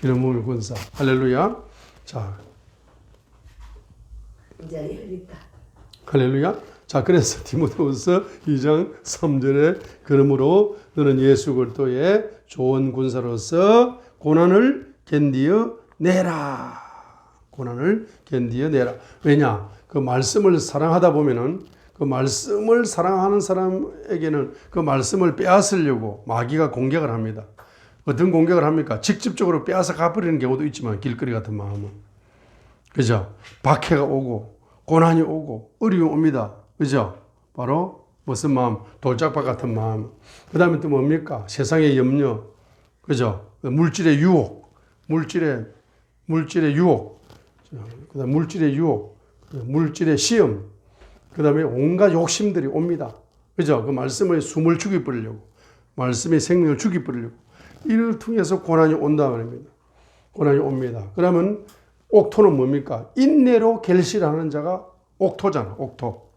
기름 부음의 군사. 할렐루야. 자, 이제 열렸다. 할렐루야. 자, 그래서 디모데후서 2장 3절에 그러므로 너는 예수 그리스도의 좋은 군사로서 고난을 견디어 내라. 고난을 견디어 내라. 왜냐? 그 말씀을 사랑하다 보면은 그 말씀을 사랑하는 사람에게는 그 말씀을 빼앗으려고 마귀가 공격을 합니다. 어떤 공격을 합니까? 직접적으로 빼앗아 가버리는 경우도 있지만 길거리 같은 마음은. 그죠? 박해가 오고 고난이 오고 어려움이 옵니다. 그죠? 바로 무슨 마음? 돌짝박 같은 마음. 그 다음에 또 뭡니까? 세상의 염려. 그죠? 물질의 유혹. 물질의 유혹. 그 다음 물질의 유혹. 물질의 시험. 그 다음에 온갖 욕심들이 옵니다. 그죠? 그 말씀의 숨을 죽여버리려고. 말씀의 생명을 죽여버리려고. 이를 통해서 고난이 온다 말입니다. 고난이 옵니다. 그러면 옥토는 뭡니까? 인내로 결실하는 자가 옥토잖아. 옥토.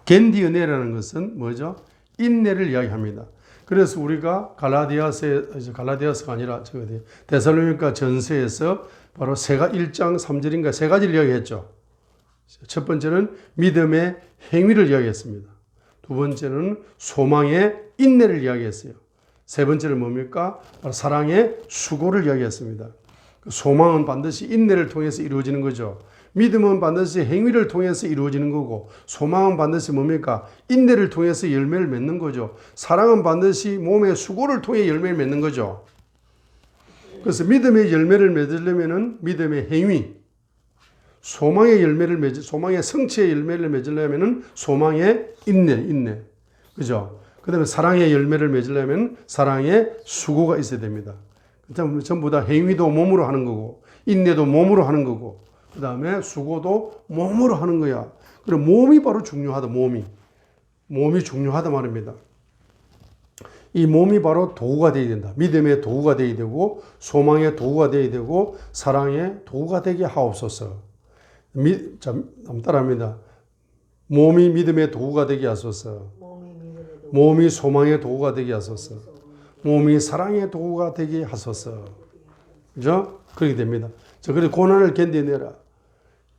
견디어내라는 것은 뭐죠? 인내를 이야기합니다. 그래서 우리가 갈라디아서가 아니라 데살로니가 전서에서 바로 1장 3절인가 세 가지를 이야기했죠. 첫 번째는 믿음의 행위를 이야기했습니다. 두 번째는 소망의 인내를 이야기했어요. 세 번째는 뭡니까? 바로 사랑의 수고를 이야기했습니다. 소망은 반드시 인내를 통해서 이루어지는 거죠. 믿음은 반드시 행위를 통해서 이루어지는 거고, 소망은 반드시 뭡니까? 인내를 통해서 열매를 맺는 거죠. 사랑은 반드시 몸의 수고를 통해 열매를 맺는 거죠. 그래서 믿음의 열매를 맺으려면은 믿음의 행위, 소망의 성취의 열매를 맺으려면은 소망의 인내. 그죠? 그 다음에 사랑의 열매를 맺으려면 사랑의 수고가 있어야 됩니다. 전부 다 행위도 몸으로 하는 거고, 인내도 몸으로 하는 거고, 그 다음에 수고도 몸으로 하는 거야. 그래, 몸이 바로 중요하다, 몸이 중요하다 말입니다. 이 몸이 바로 도구가 되어야 된다. 믿음의 도구가 되어야 되고, 소망의 도구가 되어야 되고, 사랑의 도구가 되게 하옵소서. 한번 따라합니다. 몸이 믿음의 도구가 되게 하소서. 몸이 소망의 도구가 되게 하소서. 몸이 사랑의 도구가 되게 하소서. 그죠? 그렇게 됩니다. 자, 그래서 고난을 견뎌내라.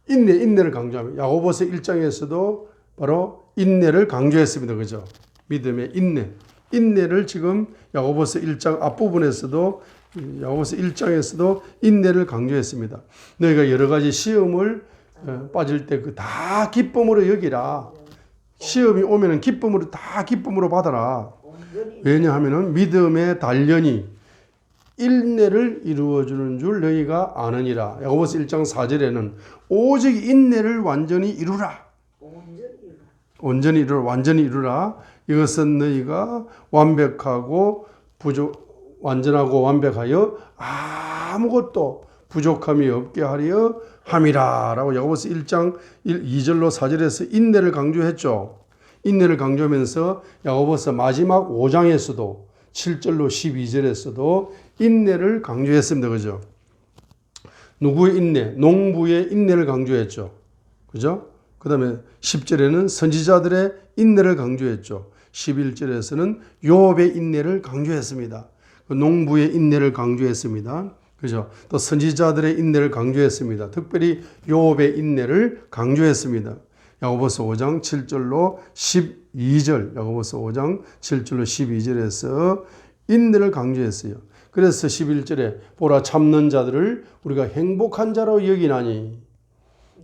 인내를 강조합니다. 야고보서 1장에서도 바로 인내를 강조했습니다. 그죠? 믿음의 인내를 지금 야고보서 1장 앞부분에서도 야고보서 1장에서도 인내를 강조했습니다. 너희가 여러 가지 시험을 빠질 때 그 다 기쁨으로 여기라. 시험이 오면은 기쁨으로 받아라. 왜냐하면은 믿음의 단련이 인내를 이루어주는 줄 너희가 아느니라. 야고보서 1장 4절에는 오직 인내를 완전히 이루라. 완전히 이루라. 이것은 너희가 완전하고 완벽하여 아무것도 부족함이 없게 하려 함이라. 라고 야고보서 1장 2절로 4절에서 인내를 강조했죠. 인내를 강조하면서 야고보서 마지막 5장에서도 7절로 12절에서도 인내를 강조했습니다. 그죠? 누구의 인내? 농부의 인내를 강조했죠. 그죠? 그 다음에 10절에는 선지자들의 인내를 강조했죠. 11절에서는 욥의 인내를 강조했습니다. 농부의 인내를 강조했습니다. 그죠? 또 선지자들의 인내를 강조했습니다. 특별히 욥의 인내를 강조했습니다. 야고보서 5장 7절로 12절, 야고보서 5장 7절로 12절에서 인내를 강조했어요. 그래서 11절에 보라 참는 자들을 우리가 행복한 자로 여기나니,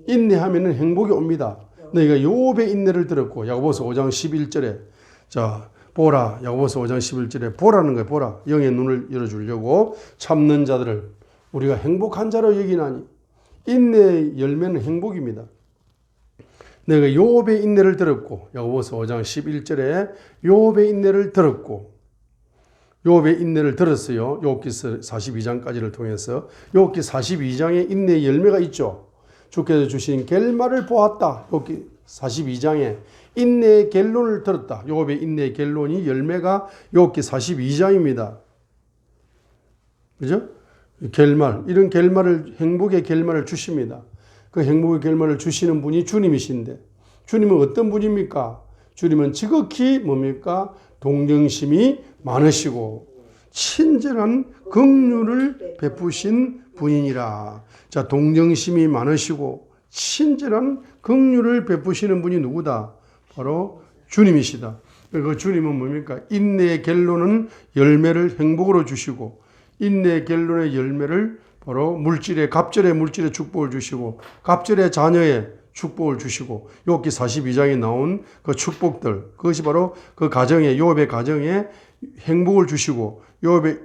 인내하면은 행복이 옵니다. 너희가 욥의 인내를 들었고, 야고보서 5장 11절에 자 보라, 야고보서 5장 11절에 보라는 거예요. 보라, 영의 눈을 열어주려고 참는 자들을 우리가 행복한 자로 여기나니, 인내의 열매는 행복입니다. 내가 욥의 인내를 들었고, 야고보서 5장 11절에 욥의 인내를 들었고, 욥의 인내를 들었어요. 욥기서 42장까지를 통해서 욥기 42장에 인내의 열매가 있죠. 주께서 주신 결말을 보았다. 욥기 42장에 인내의 결론을 들었다. 욥의 인내의 결론이 열매가 욥기 42장입니다. 그죠? 결말, 이런 결말을, 행복의 결말을 주십니다. 그 행복의 결말을 주시는 분이 주님이신데, 주님은 어떤 분입니까? 주님은 지극히 뭡니까? 동정심이 많으시고 친절한 긍휼을 베푸신 분이니라. 자, 동정심이 많으시고 친절한 긍휼을 베푸시는 분이 누구다? 바로 주님이시다. 그 주님은 뭡니까? 인내의 결론은 열매를 행복으로 주시고, 인내의 결론의 열매를 바로 갑절의 물질의 축복을 주시고, 갑절의 자녀의 축복을 주시고, 욥기 42장에 나온 그 축복들, 그것이 바로 그 가정에, 욥의 가정에 행복을 주시고, 욥의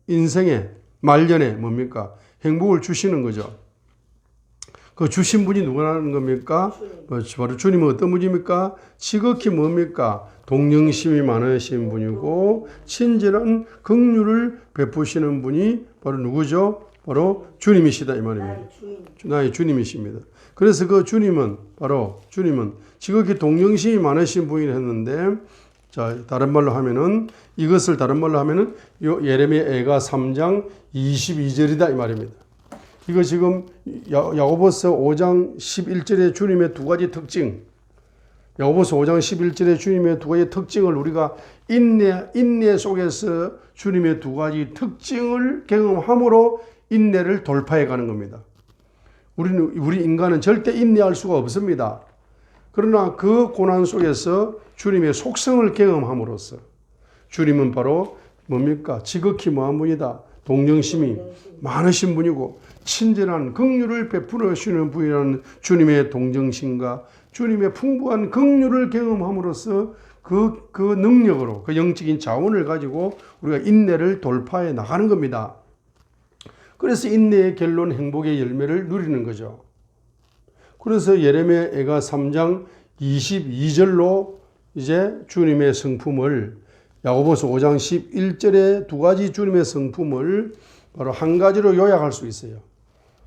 인생의 말년에 뭡니까? 행복을 주시는 거죠. 그 주신 분이 누구라는 겁니까? 바로 주님은 어떤 분입니까? 지극히 뭡니까? 동정심이 많으신 분이고 친절한 긍휼을 베푸시는 분이 바로 누구죠? 바로 주님이시다 이 말입니다. 나의 주님이십니다. 그래서 그 주님은 지극히 동정심이 많으신 분이라 했는데, 자, 이것을 다른 말로 하면은 예레미야가 3장 22절이다 이 말입니다. 이거 지금 야고보서 5장 11절의 주님의 두 가지 특징, 야고보서 5장 11절의 주님의 두 가지 특징을 우리가 인내 속에서 주님의 두 가지 특징을 경험함으로 인내를 돌파해 가는 겁니다. 우리 인간은 절대 인내할 수가 없습니다. 그러나 그 고난 속에서 주님의 속성을 경험함으로써 주님은 바로 뭡니까? 지극히 뭐한 분이다. 동정심이 많으신 분이고 친절한 긍휼을 베풀으시는 분이라는 주님의 동정심과 주님의 풍부한 긍휼을 경험함으로써 그 능력으로, 그 영적인 자원을 가지고 우리가 인내를 돌파해 나가는 겁니다. 그래서 인내의 결론 행복의 열매를 누리는 거죠. 그래서 예레미야가 3장 22절로 이제 주님의 성품을, 야고보서 5장 11절의 두 가지 주님의 성품을 바로 한 가지로 요약할 수 있어요.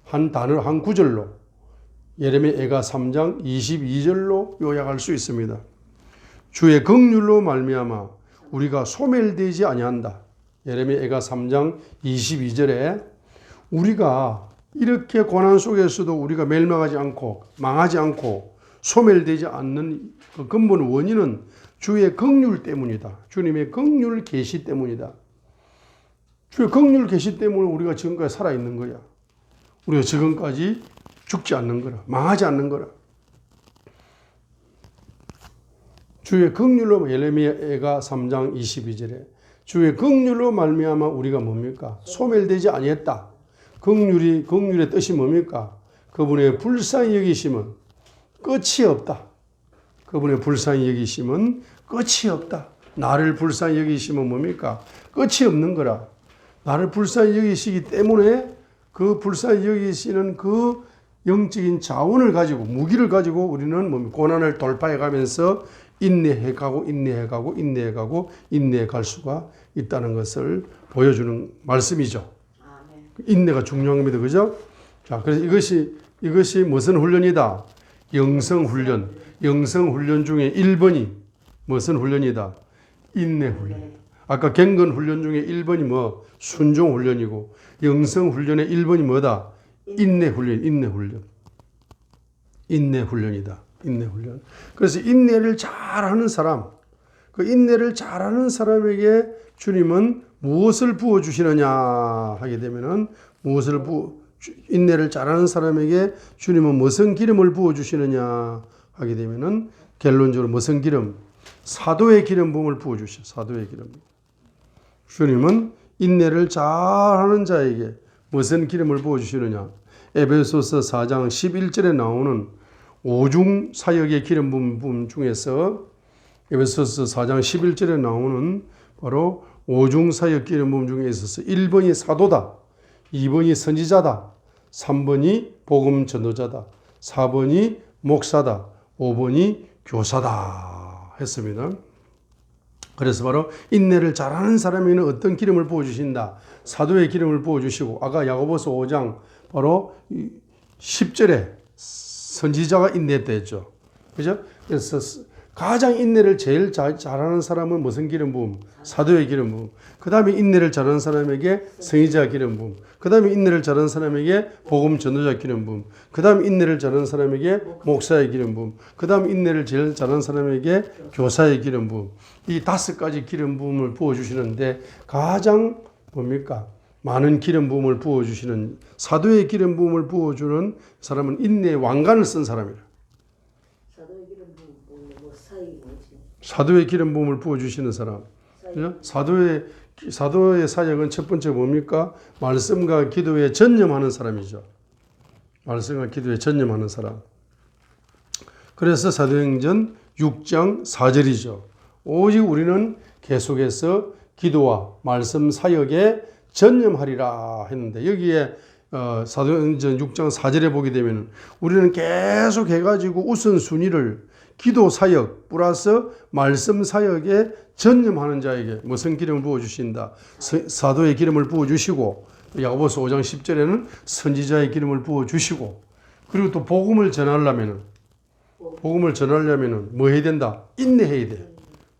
한 단어, 한 구절로. 예레미야가 3장 22절로 요약할 수 있습니다. 주의 긍휼로 말미암아 우리가 소멸되지 아니한다. 예레미야가 3장 22절에 우리가 이렇게 고난 속에서도 우리가 멸망하지 않고 망하지 않고 소멸되지 않는 그 근본 원인은 주의 긍휼 때문이다. 주님의 긍휼 계시 때문이다. 주의 긍휼 계시 때문에 우리가 지금까지 살아있는 거야. 우리가 지금까지 죽지 않는 거라. 망하지 않는 거라. 주의 긍휼로, 예레미야가 3장 22절에 주의 긍휼로 말미암아 우리가 뭡니까? 소멸되지 아니했다. 긍휼의 뜻이 뭡니까? 그분의 불쌍히 여기심은 끝이 없다. 그분의 불쌍히 여기심은 끝이 없다. 나를 불쌍히 여기심은 뭡니까? 끝이 없는 거라. 나를 불쌍히 여기시기 때문에 그 불쌍히 여기시는 그 영적인 자원을 가지고, 무기를 가지고 우리는 고난을 돌파해 가면서 인내해 가고 인내해 갈 수가 있다는 것을 보여주는 말씀이죠. 인내가 중요한 겁니다. 그죠? 자, 그래서 이것이 무슨 훈련이다? 영성훈련. 영성훈련 중에 1번이 무슨 훈련이다? 인내훈련. 아까 경건훈련 중에 1번이 뭐? 순종훈련이고, 영성훈련의 1번이 뭐다? 인내훈련이다. 인내훈련. 그래서 인내를 잘하는 사람, 그 인내를 잘하는 사람에게 주님은 무엇을 부어주시느냐 하게 되면은, 인내를 잘하는 사람에게 주님은 무슨 기름을 부어주시느냐 하게 되면은, 결론적으로 무슨 기름? 사도의 기름 부음을 부어주셔. 사도의 기름. 주님은 인내를 잘하는 자에게 무슨 기름을 부어주시느냐? 에베소서 4장 11절에 나오는 오중 사역의 기름 부음 중에서 에베소서 4장 11절에 나오는 바로 오중 사역 기름 부음 중에 있어서 1번이 사도다, 2번이 선지자다, 3번이 복음 전도자다, 4번이 목사다, 5번이 교사다 했습니다. 그래서 바로 인내를 잘하는 사람에게는 어떤 기름을 부어주신다? 사도의 기름을 부어주시고, 아까 야고보서 5장 바로 10절에 선지자가 인내했다 했죠. 그죠? 그래서 가장 인내를 제일 잘하는 사람은 무슨 기름 부음? 사도의 기름 부음. 그 다음에 인내를 잘하는 사람에게 성의자 기름 부음. 그 다음에 인내를 잘하는 사람에게 복음 전도자 기름 부음. 그 다음에 인내를 잘하는 사람에게 목사의 기름 부음. 그 다음에 인내를 제일 잘하는 사람에게 교사의 기름 부음. 이 5가지 기름 부음을 부어주시는데 가장 뭡니까? 많은 기름 부음을 부어주시는 사도의 기름 부음을 부어주는 사람은 인내의 왕관을 쓴 사람이라. 사도의 기름 부음을 부어주시는 사람. 사도의 사역은 첫 번째 뭡니까? 말씀과 기도에 전념하는 사람이죠. 말씀과 기도에 전념하는 사람. 그래서 사도행전 6장 4절이죠. 오직 우리는 계속해서 기도와 말씀 사역에 전념하리라 했는데 여기에 사도행전 6장 4절에 보게 되면 우리는 계속 해가지고 우선순위를 기도 사역 플러스 말씀 사역에 전념하는 자에게 무슨 기름을 부어주신다. 사도의 기름을 부어주시고 야고보서 5장 10절에는 선지자의 기름을 부어주시고 그리고 또 복음을 전하려면 뭐 해야 된다? 인내해야 돼.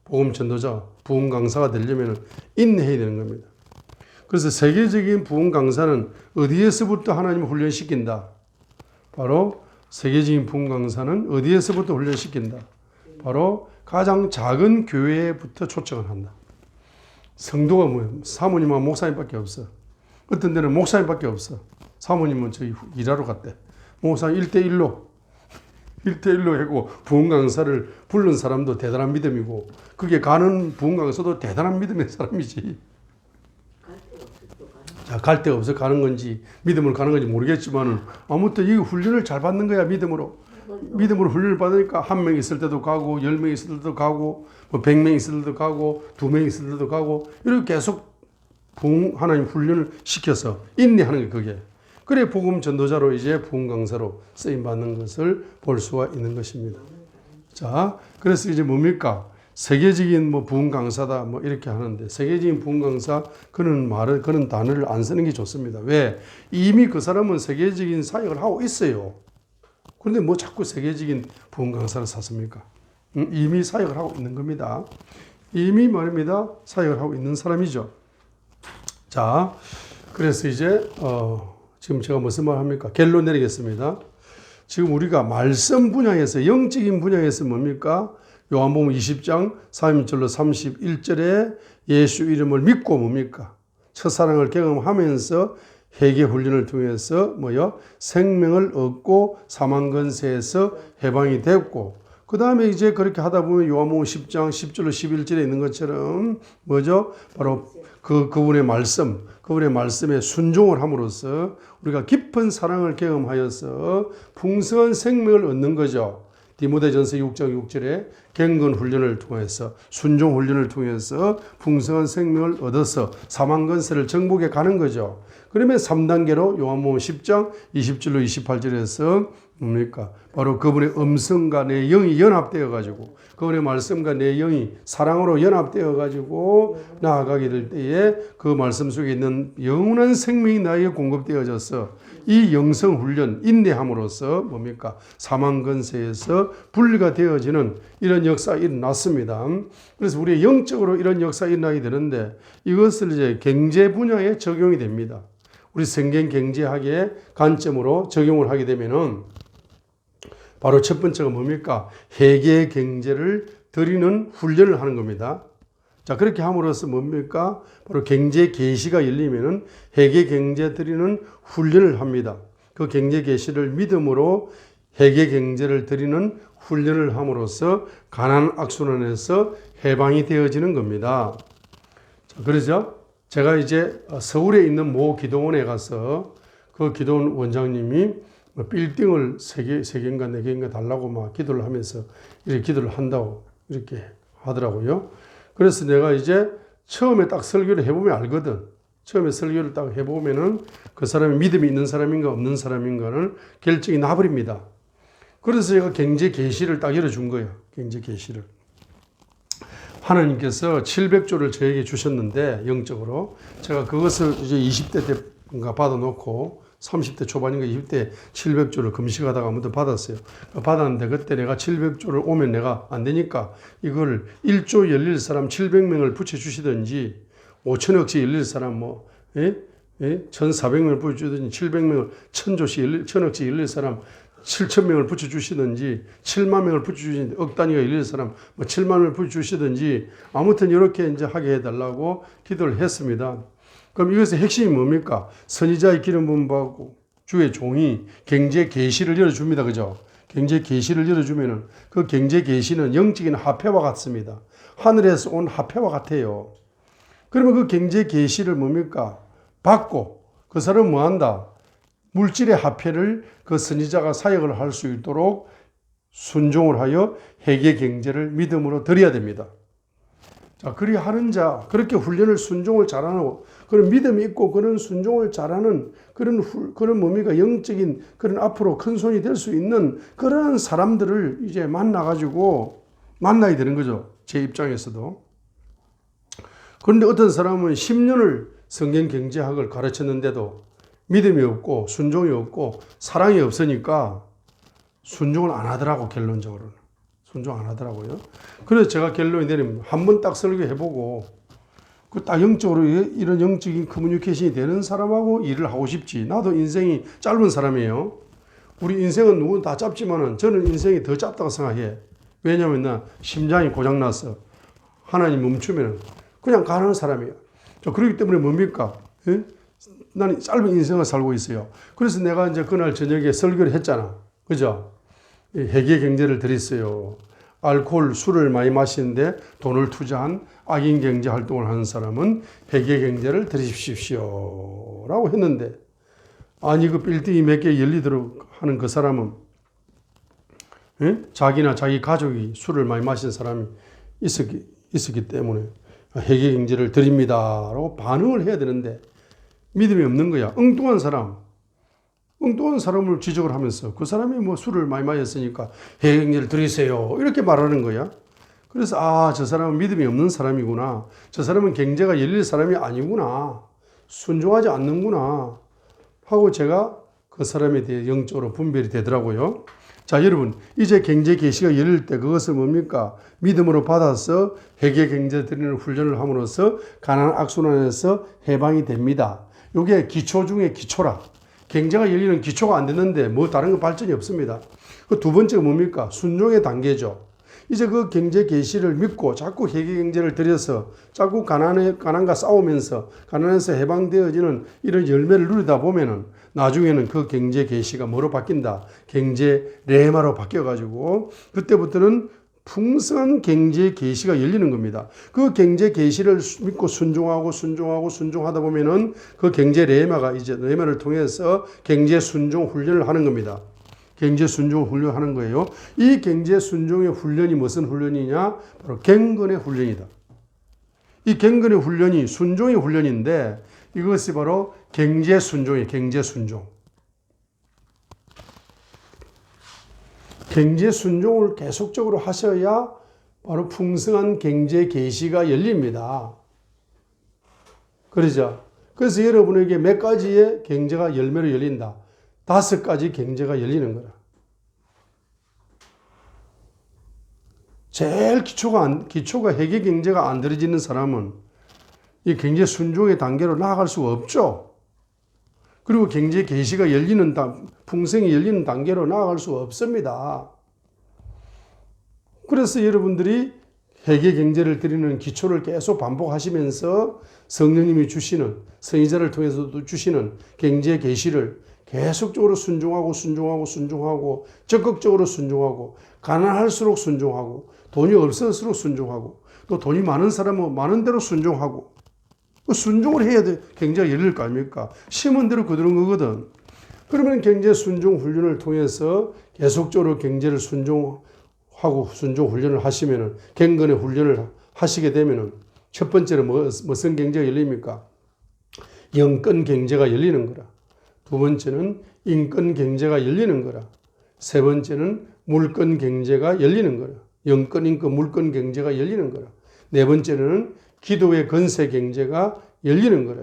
복음 전도자, 부흥 강사가 되려면 인내해야 되는 겁니다. 그래서 세계적인 부흥 강사는 어디에서부터 하나님을 훈련시킨다? 바로 세계적인 부흥 강사는 어디에서부터 훈련시킨다? 바로 가장 작은 교회부터 초청을 한다. 성도가 뭐예요? 사모님하고 목사님밖에 없어. 어떤 데는 목사님밖에 없어. 사모님은 저희 일하러 갔대. 목사님 1대1로 하고 부흥 강사를 부른 사람도 대단한 믿음이고 그게 가는 부흥 강사도 대단한 믿음의 사람이지. 자, 갈 데가 없어 가는 건지 믿음으로 가는 건지 모르겠지만 아무튼 이 훈련을 잘 받는 거야. 믿음으로 훈련을 받으니까 1명 있을 때도 가고 10명 있을 때도 가고 뭐 100명 있을 때도 가고 2명 있을 때도 가고 이렇게 계속 하나님 훈련을 시켜서 인내하는 게 그게. 그래 복음 전도자로 이제 부흥 강사로 쓰임 받는 것을 볼 수가 있는 것입니다. 자, 그래서 이제 뭡니까? 세계적인 뭐 부흥 강사다 뭐 이렇게 하는데 세계적인 부흥 강사 그런 단어를 안 쓰는 게 좋습니다. 왜? 이미 그 사람은 세계적인 사역을 하고 있어요. 그런데 뭐 자꾸 세계적인 부흥 강사를 샀습니까? 이미 사역을 하고 있는 겁니다. 이미 말입니다. 사역을 하고 있는 사람이죠. 자, 그래서 이제 지금 제가 무슨 말 합니까? 결론 내리겠습니다. 지금 우리가 말씀 분야에서 영적인 분야에서 뭡니까? 요한복음 20장 31절로 31절에 예수 이름을 믿고 뭡니까? 첫사랑을 경험하면서 회개 훈련을 통해서 생명을 얻고 사망 권세에서 해방이 됐고 그 다음에 이제 그렇게 하다 보면 요한복음 10장 10절로 11절에 있는 것처럼 바로 그분의 말씀에 순종을 함으로써 우리가 깊은 사랑을 경험하여서 풍성한 생명을 얻는 거죠. 디모데전서 6장 6절에 경건 훈련을 통해서 순종 훈련을 통해서 풍성한 생명을 얻어서 사망 권세를 정복해 가는 거죠. 그러면 3단계로 요한복음 10장 20절로 28절에서 뭡니까? 바로 그분의 음성과 내 영이 연합되어 가지고 그분의 말씀과 내 영이 사랑으로 연합되어 가지고 나아가게 될 때에 그 말씀 속에 있는 영원한 생명이 나에게 공급되어져서 이 영성 훈련 인내함으로써 뭡니까? 사망 권세에서 분리가 되어지는 이런 역사가 일어났습니다. 그래서 우리 영적으로 이런 역사가 일어나게 되는데 이것을 이제 경제 분야에 적용이 됩니다. 우리 성경 경제학의 관점으로 적용을 하게 되면은 바로 첫 번째가 뭡니까? 회계 경제를 드리는 훈련을 하는 겁니다. 자, 그렇게 함으로써 뭡니까? 바로 경제 계시가 열리면은 회계 경제 드리는 훈련을 합니다. 그 경제 계시를 믿음으로 회계 경제를 드리는 훈련을 함으로써 가난 악순환에서 해방이 되어지는 겁니다. 자, 그러죠? 제가 이제 서울에 있는 모 기도원에 가서 그 기도원 원장님이 빌딩을 3개인가 4개인가 달라고 막 기도를 하면서 이렇게 기도를 한다고 이렇게 하더라고요. 그래서 내가 이제 처음에 딱 설교를 해보면 알거든. 처음에 설교를 딱 해보면은 그 사람이 믿음이 있는 사람인가 없는 사람인가를 결정이 나버립니다. 그래서 제가 경제 계시를 딱 열어준 거예요. 경제 계시를. 하나님께서 700조를 저에게 주셨는데 영적으로 제가 그것을 이제 20대 때인가 받아놓고 30대 초반인가 20대 700조를 금식하다가 아무튼 받았어요. 받았는데 그때 내가 700조를 오면 내가 안 되니까 이걸 1조 열릴 사람 700명을 붙여주시든지 5천억씩 열릴 사람 1,400명을 붙여주든지 700명을 1,000억씩 열릴 사람 7,000명을 붙여주시든지 7만 명을 붙여주시든지 억 단위가 열릴 사람 7만 명을 붙여주시든지 아무튼 이렇게 이제 하게 해달라고 기도를 했습니다. 그럼 이것의 핵심이 뭡니까? 선지자의 기름 부음 받고 주의 종이 경제 계시를 열어줍니다. 그죠? 경제 계시를 열어주면은 그 경제 계시는 영적인 화폐와 같습니다. 하늘에서 온 화폐와 같아요. 그러면 그 경제 계시를 뭡니까? 받고 그 사람은 뭐 한다? 물질의 화폐를 그 선지자가 사역을 할 수 있도록 순종을 하여 회개 경제를 믿음으로 드려야 됩니다. 자, 그리 하는 자, 그렇게 훈련을 순종을 잘하는 그런 믿음이 있고 그런 순종을 잘하는 그런 뭡니까? 영적인 그런 앞으로 큰 손이 될 수 있는 그런 사람들을 이제 만나가지고 만나야 되는 거죠. 제 입장에서도. 그런데 어떤 사람은 10년을 성경 경제학을 가르쳤는데도 믿음이 없고 순종이 없고 사랑이 없으니까 순종을 안 하더라고, 결론적으로는. 순종 안 하더라고요. 그래서 제가 결론이 내리면 한번 딱 설교해보고 그 딱 영적으로 이런 영적인 커뮤니케이션이 되는 사람하고 일을 하고 싶지. 나도 인생이 짧은 사람이에요. 우리 인생은 누군 다 짧지만은 저는 인생이 더 짧다고 생각해. 왜냐하면 나 심장이 고장났어. 하나님 멈추면 그냥 가는 사람이에요. 그렇기 때문에 뭡니까? 예? 나는 짧은 인생을 살고 있어요. 그래서 내가 이제 그날 저녁에 설교를 했잖아. 그죠? 회개 경제를 드렸어요. 알코올, 술을 많이 마시는데 돈을 투자한 악인 경제 활동을 하는 사람은 회개 경제를 드리십시오. 라고 했는데, 아니, 그 빌딩이 몇 개 열리도록 하는 그 사람은, 예? 자기나 자기 가족이 술을 많이 마신 사람이 있었기 때문에 회개 경제를 드립니다. 라고 반응을 해야 되는데, 믿음이 없는 거야. 엉뚱한 사람을 지적을 하면서 그 사람이 뭐 술을 많이 마셨으니까 회개 경제를 드리세요. 이렇게 말하는 거야. 그래서 저 사람은 믿음이 없는 사람이구나. 저 사람은 경제가 열릴 사람이 아니구나. 순종하지 않는구나. 하고 제가 그 사람에 대해 영적으로 분별이 되더라고요. 자, 여러분, 이제 경제 계시가 열릴 때 그것을 뭡니까? 믿음으로 받아서 회개 경제 드리는 훈련을 함으로써 가난한 악순환에서 해방이 됩니다. 이게 기초 중에 기초라. 경제가 열리는 기초가 안 됐는데 뭐 다른 거 발전이 없습니다. 그 두 번째가 뭡니까? 순종의 단계죠. 이제 그 경제 계시를 믿고 자꾸 회개 경제를 드려서 자꾸 가난과 싸우면서 가난에서 해방되어지는 이런 열매를 누리다 보면은 나중에는 그 경제 계시가 뭐로 바뀐다? 경제 레마로 바뀌어가지고 그때부터는 풍성한 경제 계시가 열리는 겁니다. 그 경제 계시를 믿고 순종하다 보면은 그 경제 레마가 이제 레마를 통해서 경제 순종 훈련을 하는 겁니다. 경제 순종 훈련하는 거예요. 이 경제 순종의 훈련이 무슨 훈련이냐? 바로 경건의 훈련이다. 이 경건의 훈련이 순종의 훈련인데 이것이 바로 경제 순종이에요. 경제 순종. 경제 순종을 계속적으로 하셔야 바로 풍성한 경제 계시가 열립니다. 그러죠? 그래서 여러분에게 몇 가지의 경제가 열매로 열린다. 5가지 경제가 열리는 거라. 제일 기초가 회개 경제가 안 들어지는 사람은 이 경제 순종의 단계로 나아갈 수가 없죠. 그리고 경제 계시가 열리는 풍성이 열리는 단계로 나아갈 수가 없습니다. 그래서 여러분들이 회개 경제를 드리는 기초를 계속 반복하시면서 성령님이 주시는 선지자를 통해서도 주시는 경제 계시를 계속적으로 순종하고 적극적으로 순종하고 가난할수록 순종하고 돈이 없을수록 순종하고 또 돈이 많은 사람은 많은 대로 순종하고 순종을 해야 돼. 경제가 열릴 거 아닙니까? 심은 대로 거두는 거거든. 그러면 경제 순종 훈련을 통해서 계속적으로 경제를 순종하고 순종 훈련을 하시면은 경건의 훈련을 하시게 되면은 첫 번째로 무슨 경제가 열립니까? 영권 경제가 열리는 거라. 두 번째는 인권 경제가 열리는 거라. 세 번째는 물권 경제가 열리는 거라. 영권, 인권, 물권 경제가 열리는 거라. 네 번째는 기도의 건세 경제가 열리는 거라.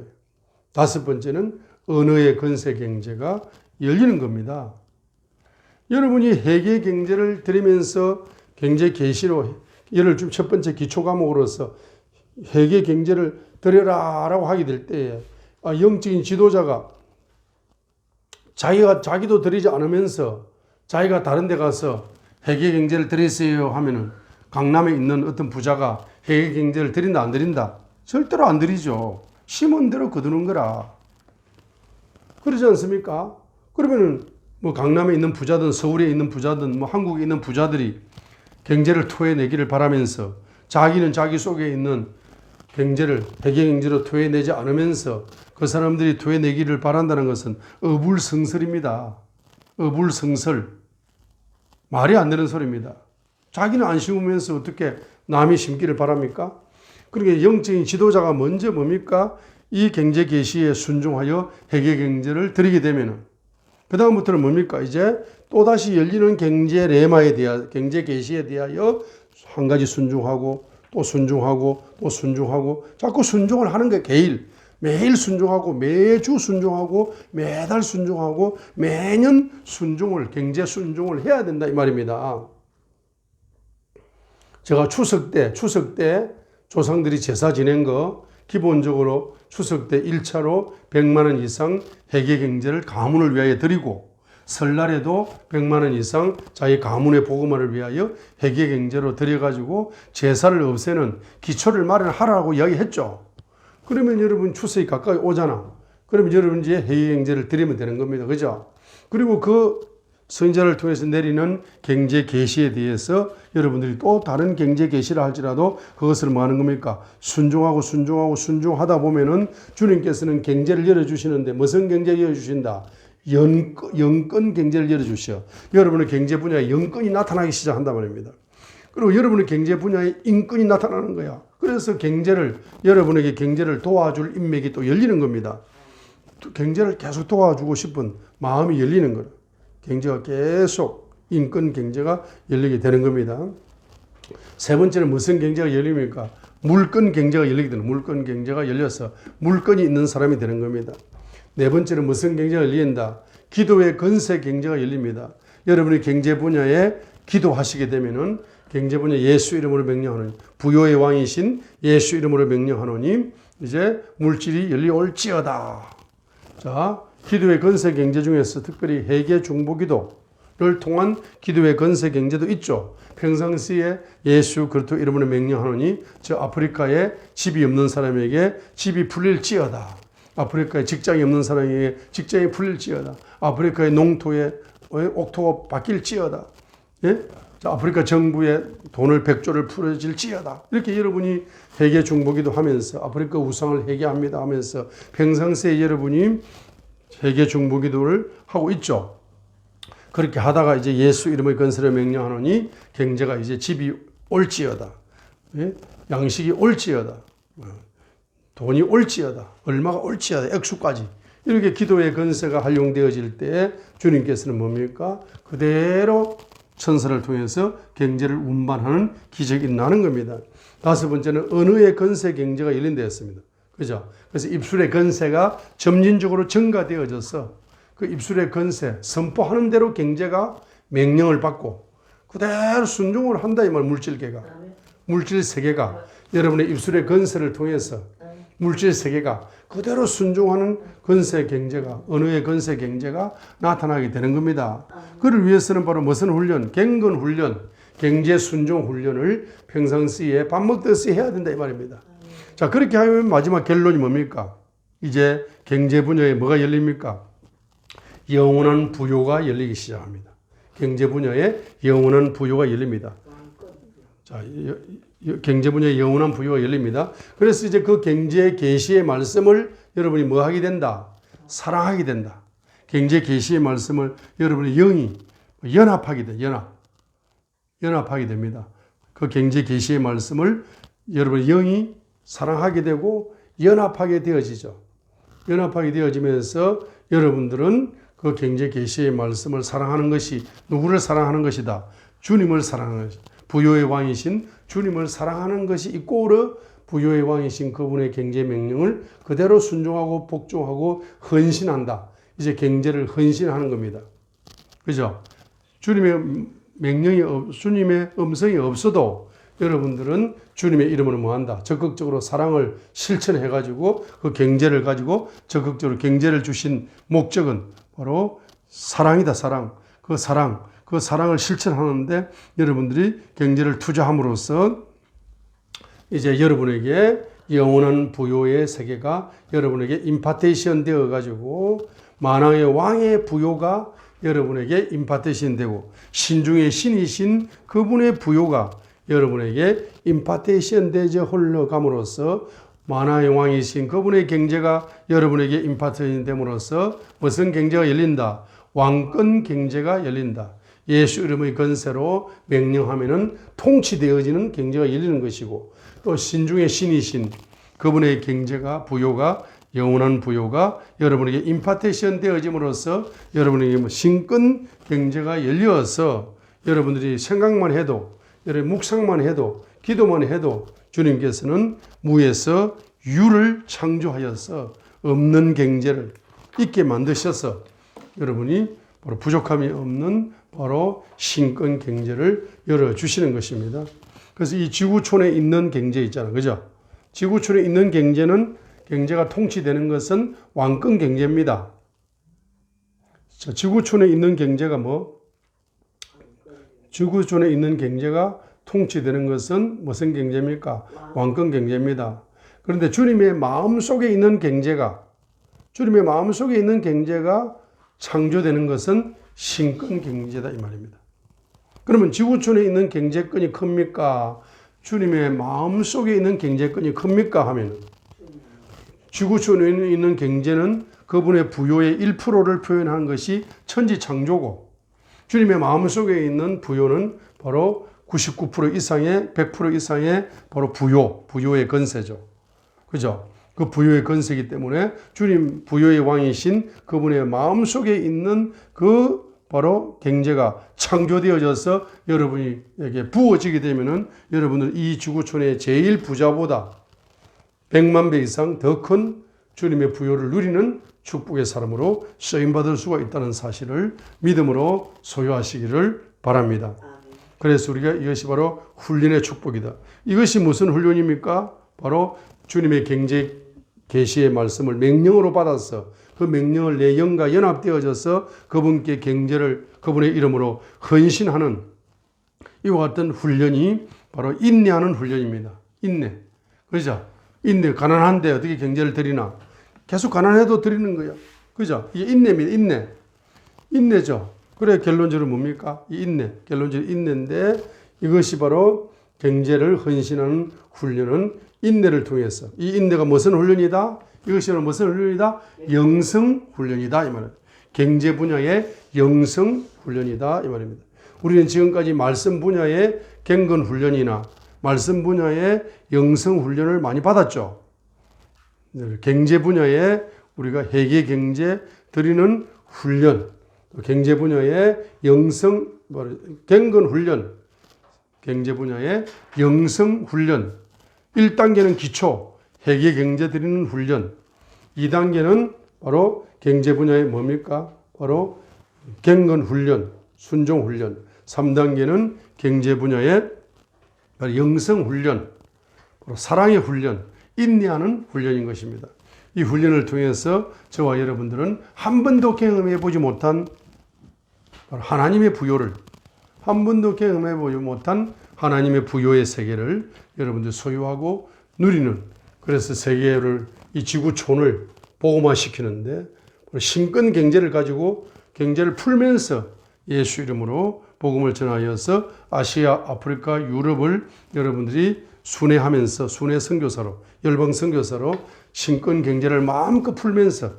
다섯 번째는 언어의 건세 경제가 열리는 겁니다. 여러분이 회계 경제를 들으면서 경제 계시로 예를 들면 첫 번째 기초 과목으로서 회계 경제를 들여라라고 하게 될 때에 영적인 지도자가 자기도 들이지 않으면서 자기가 다른 데 가서 회계 경제를 들이세요 하면은 강남에 있는 어떤 부자가 회계 경제를 들인다 안 들인다? 절대로 안 들이죠. 심은 대로 거두는 거라. 그러지 않습니까? 그러면은 뭐 강남에 있는 부자든 서울에 있는 부자든 뭐 한국에 있는 부자들이 경제를 토해내기를 바라면서 자기는 자기 속에 있는 경제를 회계 경제로 토해내지 않으면서 그 사람들이 토해내기를 바란다는 것은 어불성설입니다. 어불성설. 말이 안 되는 소리입니다. 자기는 안 심으면서 어떻게 남이 심기를 바랍니까? 그러니까 영적인 지도자가 먼저 뭡니까? 이 경제 계시에 순종하여 회계 경제를 드리게 되면은 그 다음부터는 뭡니까? 이제 또다시 열리는 경제 레마에 대하여 경제 계시에 대하여 한 가지 순종하고 또 순종하고 또 순종하고 자꾸 순종을 하는 게 매일 순종하고 매주 순종하고 매달 순종하고 매년 순종을 경제 순종을 해야 된다 이 말입니다. 제가 추석 때 조상들이 제사 지낸 거 기본적으로 추석 때 1차로 100만 원 이상 회계 경제를 가문을 위하여 드리고 설날에도 100만 원 이상 자기 가문의 복음화를 위하여 회계 경제로 드려가지고 제사를 없애는 기초를 마련하라고 이야기했죠. 그러면 여러분 추석이 가까이 오잖아. 그러면 여러분 이제 회계 경제를 드리면 되는 겁니다. 그죠? 그리고 그 선지자를 통해서 내리는 경제 계시에 대해서 여러분들이 또 다른 경제 계시라 할지라도 그것을 뭐 하는 겁니까? 순종하다 보면은 주님께서는 경제를 열어주시는데 무슨 경제를 열어주신다? 영권 경제를 열어주셔. 여러분의 경제 분야에 영권이 나타나기 시작한단 말입니다. 그리고 여러분의 경제 분야에 인권이 나타나는 거야. 그래서 여러분에게 경제를 도와줄 인맥이 또 열리는 겁니다. 경제를 계속 도와주고 싶은 마음이 열리는 거예요. 경제가 계속 인권 경제가 열리게 되는 겁니다. 세 번째는 무슨 경제가 열립니까? 물건 경제가 열리게 되는 물건 경제가 열려서 물건이 있는 사람이 되는 겁니다. 네 번째는 무슨 경제가 열린다? 기도의 건세 경제가 열립니다. 여러분이 경제 분야에 기도하시게 되면은 경제 분야 예수 이름으로 명령하노니 부요의 왕이신 예수 이름으로 명령하노니 이제 물질이 열려올지어다. 자, 기도의 건세 경제 중에서 특별히 회개 중보 기도를 통한 기도의 건세 경제도 있죠. 평상시에 예수 그리스도 이름으로 명령하노니 저 아프리카에 집이 없는 사람에게 집이 풀릴지어다. 아프리카에 직장이 없는 사람에게 직장이 풀릴지어다. 아프리카의 농토에 옥토가 바뀔지어다. 예? 자, 아프리카 정부에 돈을 100조를 풀어질지어다. 이렇게 여러분이 회개 중보기도 하면서 아프리카 우상을 회개합니다 하면서 평상시에 여러분이 회개 중보기도를 하고 있죠. 그렇게 하다가 이제 예수 이름의 건설을 명령하노니 경제가 이제 집이 올지어다. 예? 양식이 올지어다. 돈이 올지어다. 얼마가 올지어다. 액수까지. 이렇게 기도의 건세가 활용되어질 때 주님께서는 뭡니까? 그대로 천사를 통해서 경제를 운반하는 기적이 나는 겁니다. 다섯 번째는 언어의 건세 경제가 열린되었습니다. 그죠? 그래서 입술의 건세가 점진적으로 증가되어져서 그 입술의 건세, 선포하는 대로 경제가 명령을 받고 그대로 순종을 한다 이 말. 물질계가. 물질 세계가 여러분의 입술의 건세를 통해서 물질 세계가 그대로 순종하는 건세 경제가, 언어의 건세 경제가 나타나게 되는 겁니다. 그를 위해서는 바로 무슨 훈련? 경건 훈련, 경제 순종 훈련을 평상시에 밥 먹듯이 해야 된다 이 말입니다. 자, 그렇게 하면 마지막 결론이 뭡니까? 이제 경제 분야에 뭐가 열립니까? 영원한 부요가 열리기 시작합니다. 경제 분야에 영원한 부요가 열립니다. 자, 경제 분야에 영원한 부요가 열립니다. 그래서 이제 그 경제 계시의 말씀을 여러분이 뭐 하게 된다? 사랑하게 된다. 경제 계시의 말씀을 여러분의 영이 연합하게 돼. 연합하게 됩니다. 그 경제 계시의 말씀을 여러분의 영이 사랑하게 되고 연합하게 되어지죠. 연합하게 되어지면서 여러분들은 그 경제 계시의 말씀을 사랑하는 것이 누구를 사랑하는 것이다? 주님을 사랑하는 것이다. 부요의 왕이신 주님을 사랑하는 것이 이꼬르 부요의 왕이신 그분의 경제 명령을 그대로 순종하고 복종하고 헌신한다. 이제 경제를 헌신하는 겁니다. 그죠? 주님의 명령이, 주님의 음성이 없어도 여러분들은 주님의 이름으로 뭐한다? 적극적으로 사랑을 실천해가지고 그 경제를 가지고 적극적으로 경제를 주신 목적은 바로 사랑이다, 사랑. 그 사랑을 실천하는데 여러분들이 경제를 투자함으로써 이제 여러분에게 영원한 부요의 세계가 여러분에게 임파테이션 되어가지고 만왕의 왕의 부요가 여러분에게 임파테이션 되고 신중의 신이신 그분의 부요가 여러분에게 임파테이션 되어 흘러감으로써 만화의 왕이신 그분의 경제가 여러분에게 임파테이션 됨으로써 무슨 경제가 열린다? 왕권 경제가 열린다. 예수 이름의 권세로 명령하면은 통치되어지는 경제가 열리는 것이고 또 신중의 신이신 그분의 경제가 부요가 영원한 부요가 여러분에게 임파테이션 되어짐으로써 여러분에게 신권 경제가 열려서 여러분들이 생각만 해도 여러분 묵상만 해도 기도만 해도 주님께서는 무에서 유를 창조하여서 없는 경제를 있게 만드셔서 여러분이 바로 부족함이 없는 바로 신권 경제를 열어주시는 것입니다. 그래서 이 지구촌에 있는 경제 있잖아요. 그죠? 지구촌에 있는 경제가 통치되는 것은 왕권 경제입니다. 자, 지구촌에 있는 경제가 지구촌에 있는 경제가 통치되는 것은 무슨 경제입니까? 왕권 경제입니다. 그런데 주님의 마음속에 있는 경제가 창조되는 것은 신권 경제다 이 말입니다. 그러면 지구촌에 있는 경제권이 큽니까? 주님의 마음속에 있는 경제권이 큽니까? 하면 지구촌에 있는 경제는 그분의 부요의 1%를 표현한 것이 천지 창조고 주님의 마음속에 있는 부요는 바로 99% 이상의 100% 이상의 바로 부요의 권세죠. 그죠? 그 부요의 권세이기 때문에 주님 부요의 왕이신 그분의 마음속에 있는 그 바로 경제가 창조되어져서 여러분에게 부어지게 되면은 여러분은 이 지구촌의 제일 부자보다 100만 배 이상 더 큰 주님의 부요를 누리는 축복의 사람으로 쓰임받을 수가 있다는 사실을 믿음으로 소유하시기를 바랍니다. 그래서 우리가 이것이 바로 훈련의 축복이다. 이것이 무슨 훈련입니까? 바로 주님의 경제 계시의 말씀을 명령으로 받아서 그 명령을 내 영과 연합되어져서 그분께 경제를 그분의 이름으로 헌신하는 이와 같은 훈련이 바로 인내하는 훈련입니다. 인내. 그죠? 인내. 가난한데 어떻게 경제를 드리나? 계속 가난해도 드리는 거예요. 그죠? 이게 인내입니다. 인내. 인내죠. 그래 결론적으로 뭡니까? 이 인내. 결론적으로 인내인데 이것이 바로 경제를 헌신하는 훈련은 인내를 통해서 이 인내가 무슨 훈련이다? 이것이 무슨 훈련이다? 영성 훈련이다 이 말입니다. 경제 분야의 영성 훈련이다 이 말입니다. 우리는 지금까지 말씀 분야의 경건 훈련이나 말씀 분야의 영성 훈련을 많이 받았죠. 경제 분야에 우리가 회계 경제 드리는 훈련, 경제 분야의 영성 경건 훈련, 경제 분야의 영성 훈련. 1단계는 기초, 회계 경제 드리는 훈련. 2단계는 바로 경제 분야의 뭡니까? 바로 경건 훈련, 순종 훈련. 3단계는 경제 분야의 영성 훈련, 바로 사랑의 훈련, 인내하는 훈련인 것입니다. 이 훈련을 통해서 저와 여러분들은 한 번도 경험해 보지 못한 하나님의 부요를, 한 번도 경험해 보지 못한 하나님의 부요의 세계를 여러분들 소유하고 누리는, 그래서 세계를, 이 지구촌을 복음화시키는데 신권 경제를 가지고 경제를 풀면서 예수 이름으로 복음을 전하여서 아시아, 아프리카, 유럽을 여러분들이 순회하면서 순회 선교사로, 열방 선교사로 신권 경제를 마음껏 풀면서,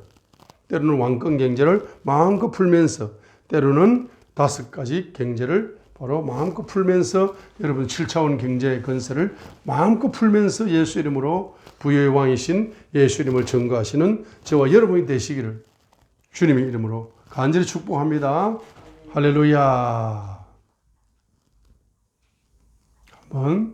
때로는 왕권 경제를 마음껏 풀면서, 때로는 5가지 경제를 바로 마음껏 풀면서 여러분 7차원 경제의 건설을 마음껏 풀면서 예수 이름으로 부요의 왕이신 예수 이름을 증거하시는 저와 여러분이 되시기를 주님의 이름으로 간절히 축복합니다. 할렐루야. 한번